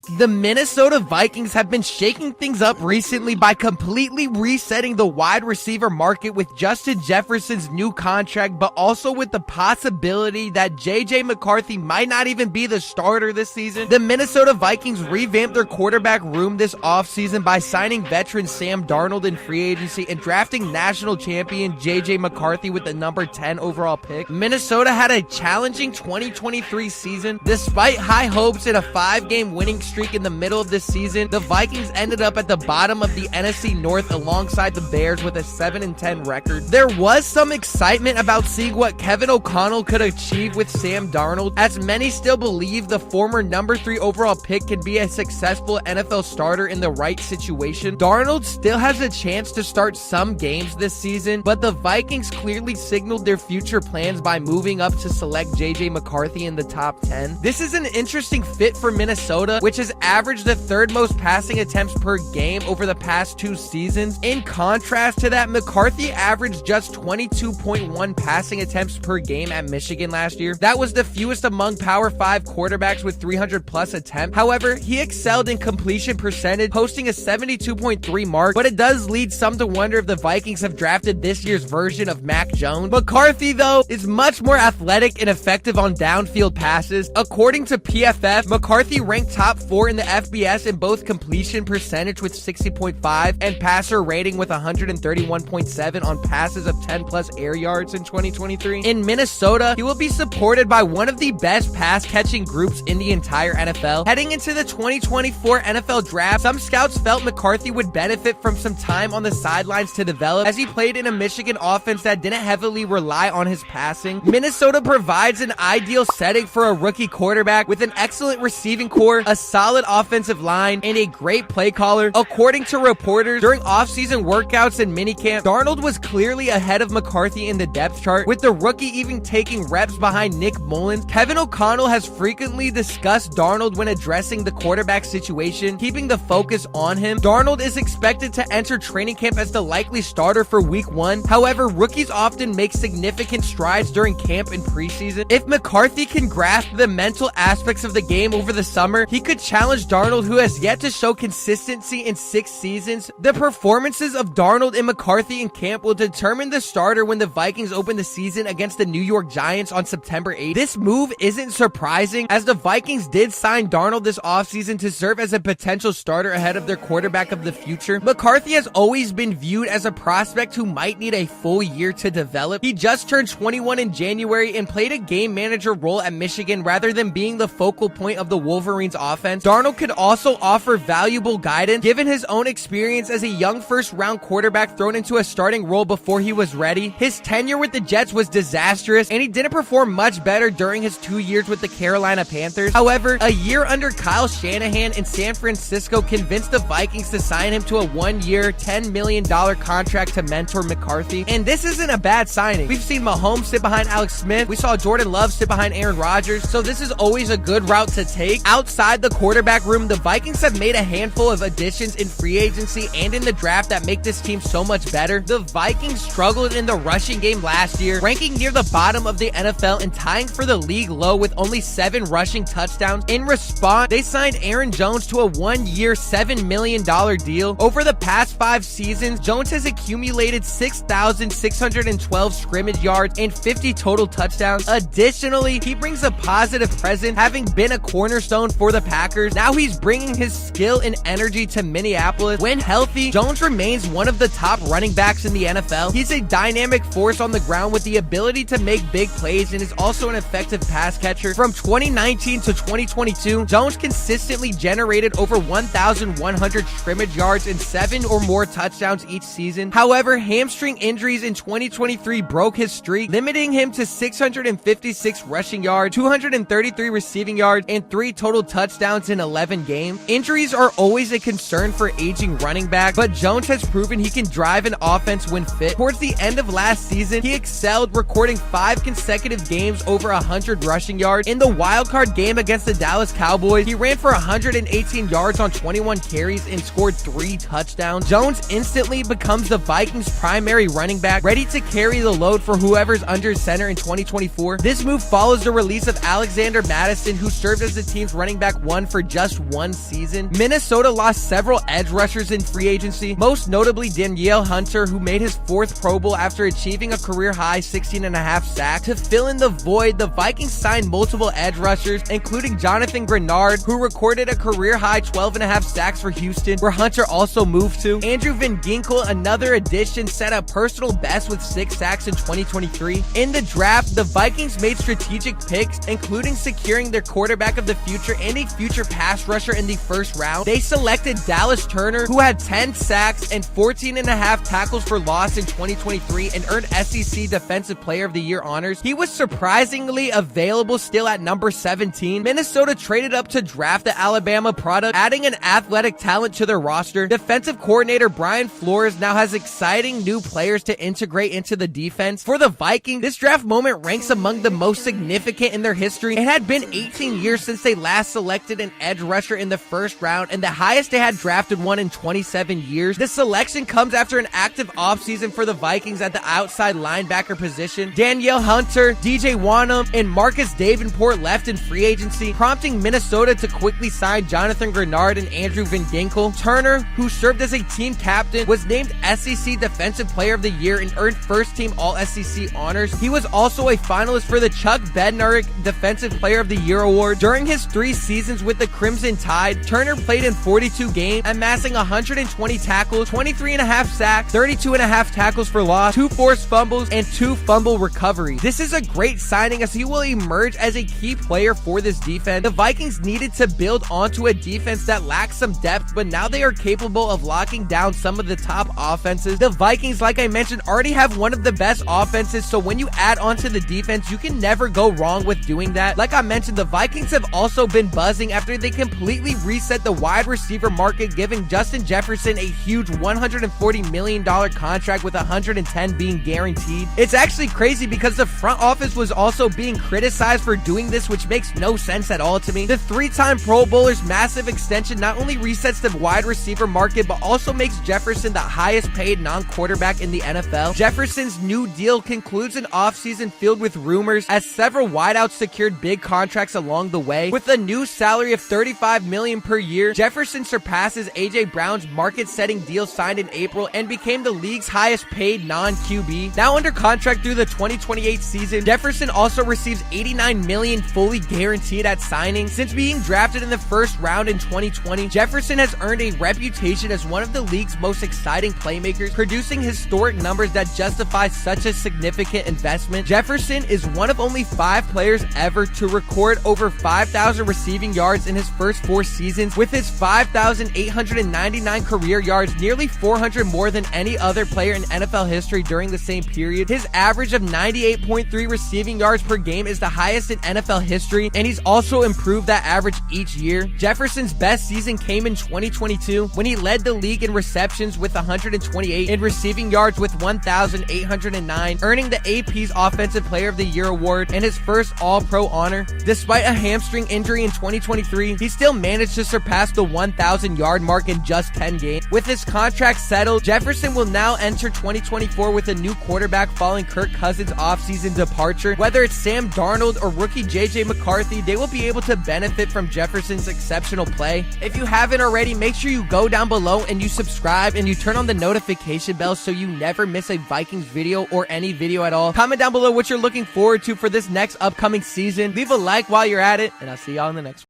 The Minnesota Vikings have been shaking things up recently by completely resetting the wide receiver market with Justin Jefferson's new contract, but also with the possibility that JJ McCarthy might not even be the starter this season. The Minnesota Vikings revamped their quarterback room this offseason by signing veteran Sam Darnold in free agency and drafting national champion JJ McCarthy with the number 10 overall pick. Minnesota had a challenging 2023 season. Despite high hopes and a 5-game winning streak in the middle of this season, the Vikings ended up at the bottom of the NFC North alongside the Bears with a 7-10 record. There was some excitement about seeing what Kevin O'Connell could achieve with Sam Darnold, as many still believe the former number 3 overall pick can be a successful NFL starter in the right situation. Darnold still has a chance to start some games this season, but the Vikings clearly signaled their future plans by moving up to select JJ McCarthy in the top 10. This is an interesting fit for Minnesota, which has averaged the 3rd most passing attempts per game over the past 2 seasons. In contrast to that, McCarthy averaged just 22.1 passing attempts per game at Michigan last year. That was the fewest among Power 5 quarterbacks with 300 plus attempts. However, he excelled in completion percentage, posting a 72.3 mark, but it does lead some to wonder if the Vikings have drafted this year's version of Mac Jones. McCarthy, though, is much more athletic and effective on downfield passes. According to PFF, McCarthy ranked top 4 in the FBS in both completion percentage with 60.5 and passer rating with 131.7 on passes of 10 plus air yards in 2023. In Minnesota, he will be supported by one of the best pass catching groups in the entire NFL. Heading into the 2024 NFL draft, some scouts felt McCarthy would benefit from some time on the sidelines to develop, as he played in a Michigan offense that didn't heavily rely on his passing. Minnesota provides an ideal setting for a rookie quarterback with an excellent receiving core, a solid offensive line, and a great play caller. According to reporters, during offseason workouts and minicamp, Darnold was clearly ahead of McCarthy in the depth chart, with the rookie even taking reps behind Nick Mullins. Kevin O'Connell has frequently discussed Darnold when addressing the quarterback situation, keeping the focus on him. Darnold is expected to enter training camp as the likely starter for week 1. However, rookies often make significant strides during camp and preseason. If McCarthy can grasp the mental aspects of the game over the summer, he could challenge Darnold, who has yet to show consistency in 6 seasons. The performances of Darnold and McCarthy in camp will determine the starter when the Vikings open the season against the New York Giants on September 8th. This move isn't surprising, as the Vikings did sign Darnold this offseason to serve as a potential starter ahead of their quarterback of the future. McCarthy has always been viewed as a prospect who might need a full year to develop. He just turned 21 in January and played a game manager role at Michigan rather than being the focal point of the Wolverines offense. Darnold could also offer valuable guidance, given his own experience as a young first-round quarterback thrown into a starting role before he was ready. His tenure with the Jets was disastrous, and he didn't perform much better during his 2 years with the Carolina Panthers. However, a year under Kyle Shanahan in San Francisco convinced the Vikings to sign him to a 1-year, $10 million contract to mentor McCarthy, and this isn't a bad signing. We've seen Mahomes sit behind Alex Smith, we saw Jordan Love sit behind Aaron Rodgers, so this is always a good route to take. Outside the quarterback room, the Vikings have made a handful of additions in free agency and in the draft that make this team so much better. The Vikings struggled in the rushing game last year, ranking near the bottom of the NFL and tying for the league low with only 7 rushing touchdowns. In response, they signed Aaron Jones to a 1-year, $7 million deal. Over the past 5 seasons, Jones has accumulated 6,612 scrimmage yards and 50 total touchdowns. Additionally, he brings a positive presence, having been a cornerstone for the Packers. Now he's bringing his skill and energy to Minneapolis. When healthy, Jones remains one of the top running backs in the NFL. He's a dynamic force on the ground with the ability to make big plays and is also an effective pass catcher. From 2019 to 2022, Jones consistently generated over 1,100 scrimmage yards and 7 or more touchdowns each season. However, hamstring injuries in 2023 broke his streak, limiting him to 656 rushing yards, 233 receiving yards, and 3 total touchdowns in 11 games. Injuries are always a concern for aging running back, but Jones has proven he can drive an offense when fit. Towards the end of last season, he excelled, recording 5 consecutive games over 100 rushing yards. In the wildcard game against the Dallas Cowboys, he ran for 118 yards on 21 carries and scored 3 touchdowns. Jones instantly becomes the Vikings' primary running back, ready to carry the load for whoever's under center in 2024. This move follows the release of Alexander Madison, who served as the team's running back 1 for for just one season. Minnesota lost several edge rushers in free agency, most notably Danielle Hunter, who made his 4th Pro Bowl after achieving a career-high 16.5 sacks. To fill in the void, the Vikings signed multiple edge rushers, including Jonathan Grenard, who recorded a career-high 12.5 sacks for Houston, where Hunter also moved to. Andrew Van Ginkel, another addition, set a personal best with 6 sacks in 2023. In the draft, the Vikings made strategic picks, including securing their quarterback of the future and a future pass rusher in the 1st round. They selected Dallas Turner, who had 10 sacks and 14.5 tackles for loss in 2023 and earned SEC Defensive Player of the Year honors. He was surprisingly available still at number 17. Minnesota traded up to draft the Alabama product, adding an athletic talent to their roster. Defensive coordinator Brian Flores now has exciting new players to integrate into the defense. For the Vikings, this draft moment ranks among the most significant in their history. It had been 18 years since they last selected an edge rusher in the 1st round, and the highest they had drafted one in 27 years. This selection comes after an active offseason for the Vikings at the outside linebacker position. Danielle Hunter, DJ Wanham, and Marcus Davenport left in free agency, prompting Minnesota to quickly sign Jonathan Grenard and Andrew Van Ginkel. Turner, who served as a team captain, was named SEC Defensive Player of the Year and earned 1st team All-SEC honors. He was also a finalist for the Chuck Bednarik Defensive Player of the Year award. During his 3 seasons with the Crimson Tide, Turner played in 42 games, amassing 120 tackles, 23.5 sacks, 32.5 tackles for loss, 2 forced fumbles, and 2 fumble recoveries. This is a great signing as he will emerge as a key player for this defense. The Vikings needed to build onto a defense that lacks some depth, but now they are capable of locking down some of the top offenses. The Vikings, like I mentioned, already have one of the best offenses, so when you add onto the defense, you can never go wrong with doing that. Like I mentioned, the Vikings have also been buzzing after they completely reset the wide receiver market, giving Justin Jefferson a huge $140 million contract with 110 being guaranteed. It's actually crazy because the front office was also being criticized for doing this, which makes no sense at all to me. The 3-time Pro Bowler's massive extension not only resets the wide receiver market, but also makes Jefferson the highest paid non-quarterback in the NFL. Jefferson's new deal concludes an offseason filled with rumors, as several wideouts secured big contracts along the way. With a new salary of $35 million per year, Jefferson surpasses A.J. Brown's market-setting deal signed in April and became the league's highest paid non-QB. Now under contract through the 2028 season, Jefferson also receives $89 million fully guaranteed at signing. Since being drafted in the 1st round in 2020, Jefferson has earned a reputation as one of the league's most exciting playmakers, producing historic numbers that justify such a significant investment. Jefferson is one of only 5 players ever to record over 5,000 receiving yards in his first 4 seasons, with his 5,899 career yards, nearly 400 more than any other player in NFL history during the same period. His average of 98.3 receiving yards per game is the highest in NFL history, and he's also improved that average each year. Jefferson's best season came in 2022 when he led the league in receptions with 128 and receiving yards with 1,809, earning the AP's Offensive Player of the Year award and his first All-Pro honor. Despite a hamstring injury in 2023, he still managed to surpass the 1,000-yard mark in just 10 games. With his contract settled, Jefferson will now enter 2024 with a new quarterback following Kirk Cousins' offseason departure. Whether it's Sam Darnold or rookie JJ McCarthy, they will be able to benefit from Jefferson's exceptional play. If you haven't already, make sure you go down below and you subscribe and you turn on the notification bell so you never miss a Vikings video or any video at all. Comment down below what you're looking forward to for this next upcoming season. Leave a like while you're at it, and I'll see y'all in the next one.